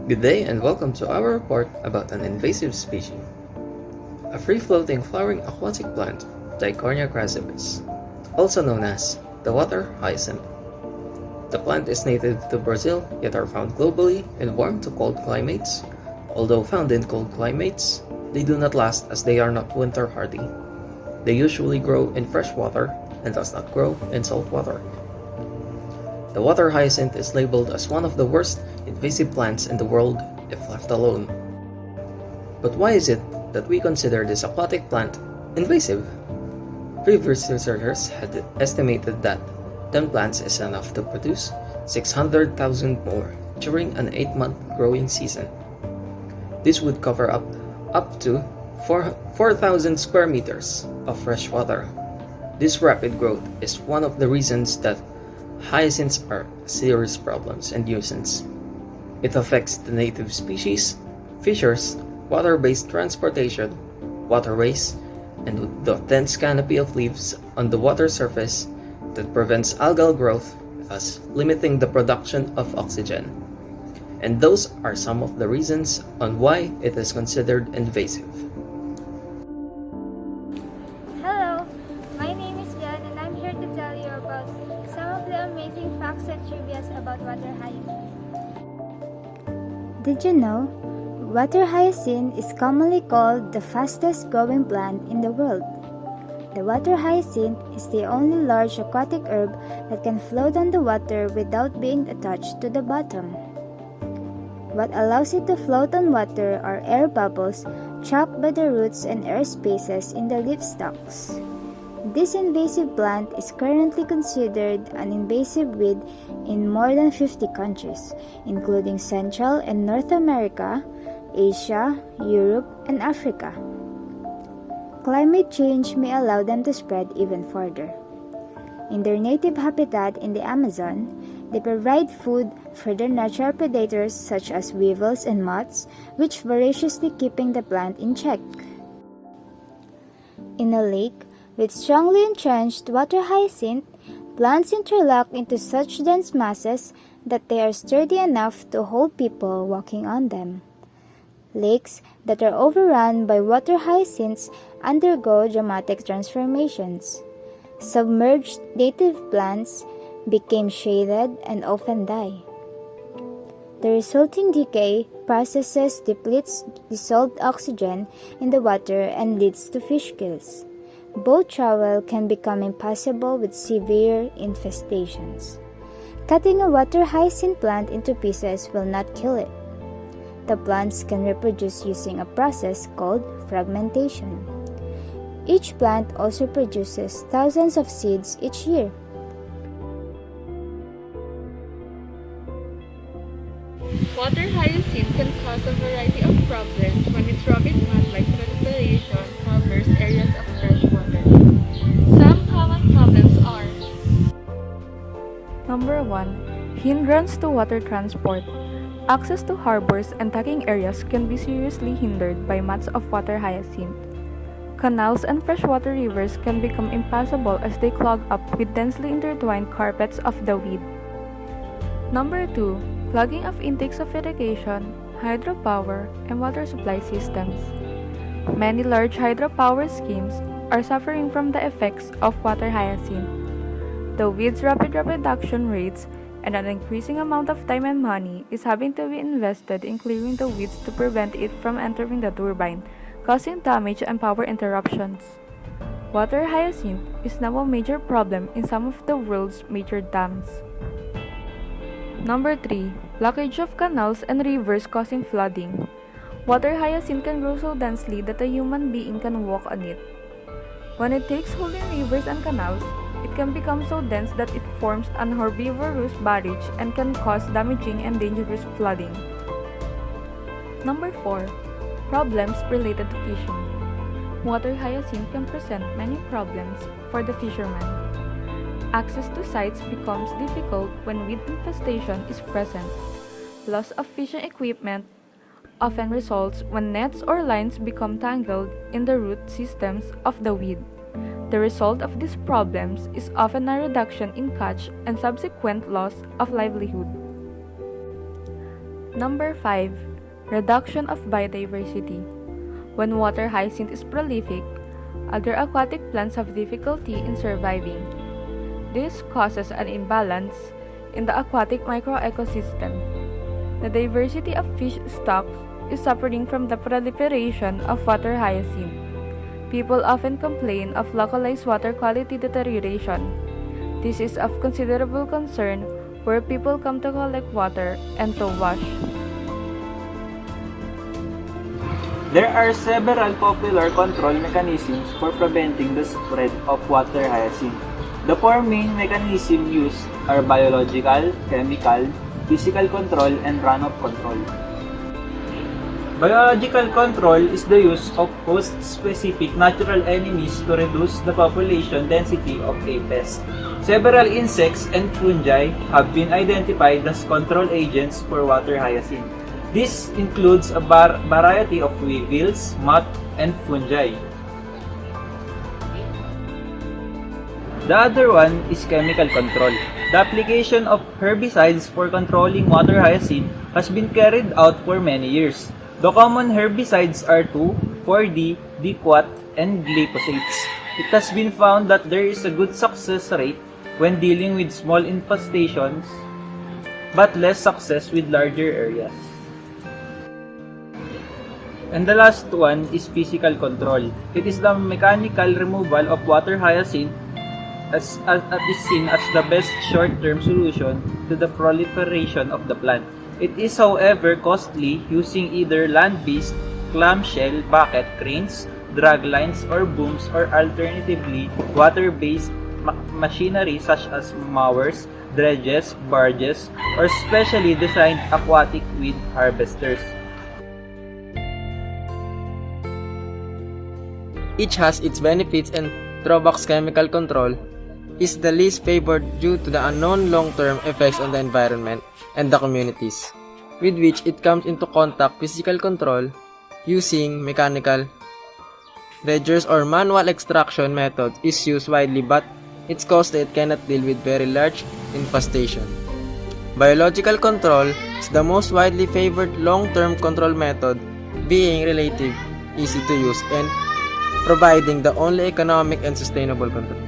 Good day and welcome to our report about an invasive species, a free-floating flowering aquatic plant, Dicornia crassibus, also known as the water hyacinth. The plant is native to Brazil yet are found globally in warm to cold climates. Although found in cold climates, they do not last as they are not winter hardy. They usually grow in fresh water and does not grow in salt water. The water hyacinth is labeled as one of the worst invasive plants in the world if left alone. But why is it that we consider this aquatic plant invasive? Previous researchers had estimated that 10 plants is enough to produce 600,000 more during an 8-month growing season. This would cover up to 4,000 square meters of fresh water. This rapid growth is one of the reasons that hyacinths are a serious problem and nuisance. It affects the native species, fishers, water-based transportation, waterways, and the dense canopy of leaves on the water surface that prevents algal growth, thus limiting the production of oxygen. And those are some of the reasons on why it is considered invasive. Hello, my name is Jan and I'm here to tell you about some of the amazing facts and trivia about water hyacinth. Did you know? Water hyacinth is commonly called the fastest growing plant in the world. The water hyacinth is the only large aquatic herb that can float on the water without being attached to the bottom. What allows it to float on water are air bubbles trapped by the roots and air spaces in the leaf stalks. This invasive plant is currently considered an invasive weed in more than 50 countries, including Central and North America, Asia, Europe, and Africa. Climate change may allow them to spread even further. In their native habitat in the Amazon, they provide food for their natural predators such as weevils and moths, which voraciously keeping the plant in check. In a lake with strongly entrenched water hyacinth, plants interlock into such dense masses that they are sturdy enough to hold people walking on them. Lakes that are overrun by water hyacinths undergo dramatic transformations. Submerged native plants became shaded and often die. The resulting decay processes depletes dissolved oxygen in the water and leads to fish kills. Boat travel can become impossible with severe infestations. Cutting a water hyacinth plant into pieces will not kill it. The plants can reproduce using a process called fragmentation. Each plant also produces thousands of seeds each year. Water hyacinth can cause a variety of problems when its rabid plant-like proliferation covers areas of fresh water. Some common problems are: Number 1. Hindrance to water transport. Access to harbors and docking areas can be seriously hindered by mats of water hyacinth. Canals and freshwater rivers can become impassable as they clog up with densely intertwined carpets of the weed. Number 2. Clogging of intakes of irrigation, hydropower, and water supply systems. Many large hydropower schemes are suffering from the effects of water hyacinth. The weed's rapid reproduction rates and an increasing amount of time and money is having to be invested in clearing the weeds to prevent it from entering the turbine, causing damage and power interruptions. Water hyacinth is now a major problem in some of the world's major dams. Number 3. Blockage of canals and rivers causing flooding. Water hyacinth can grow so densely that a human being can walk on it. When it takes hold in rivers and canals, it can become so dense that it forms an herbivorous barrage and can cause damaging and dangerous flooding. Number 4. Problems related to fishing. Water hyacinth can present many problems for the fishermen. Access to sites becomes difficult when weed infestation is present. Loss of fishing equipment, often results when nets or lines become tangled in the root systems of the weed. The result of these problems is often a reduction in catch and subsequent loss of livelihood. Number 5. Reduction of biodiversity. When water hyacinth is prolific, other aquatic plants have difficulty in surviving. This causes an imbalance in the aquatic microecosystem. The diversity of fish stocks is suffering from the proliferation of water hyacinth. People often complain of localized water quality deterioration. This is of considerable concern where people come to collect water and to wash. There are several popular control mechanisms for preventing the spread of water hyacinth. The four main mechanisms used are biological, chemical, physical control, and runoff control. Biological control is the use of host-specific natural enemies to reduce the population density of a pest. Several insects and fungi have been identified as control agents for water hyacinth. This includes a variety of weevils, moth, and fungi. The other one is chemical control. The application of herbicides for controlling water hyacinth has been carried out for many years. The common herbicides are 2,4-D, diquat, and glyphosates. It has been found that there is a good success rate when dealing with small infestations, but less success with larger areas. And the last one is physical control. It is the mechanical removal of water hyacinth as is seen as the best short-term solution to the proliferation of the plant. It is, however, costly using either land-based clamshell bucket cranes, drag lines, or booms, or alternatively water-based machinery such as mowers, dredges, barges, or specially designed aquatic weed harvesters. Each has its benefits and drawbacks. Chemical control is the least favored due to the unknown long-term effects on the environment and the communities with which it comes into contact. Physical control using mechanical dredgers or manual extraction methods is used widely, but it's costly. It cannot deal with very large infestation. Biological control is the most widely favored long-term control method, being relatively easy to use and providing the only economic and sustainable control.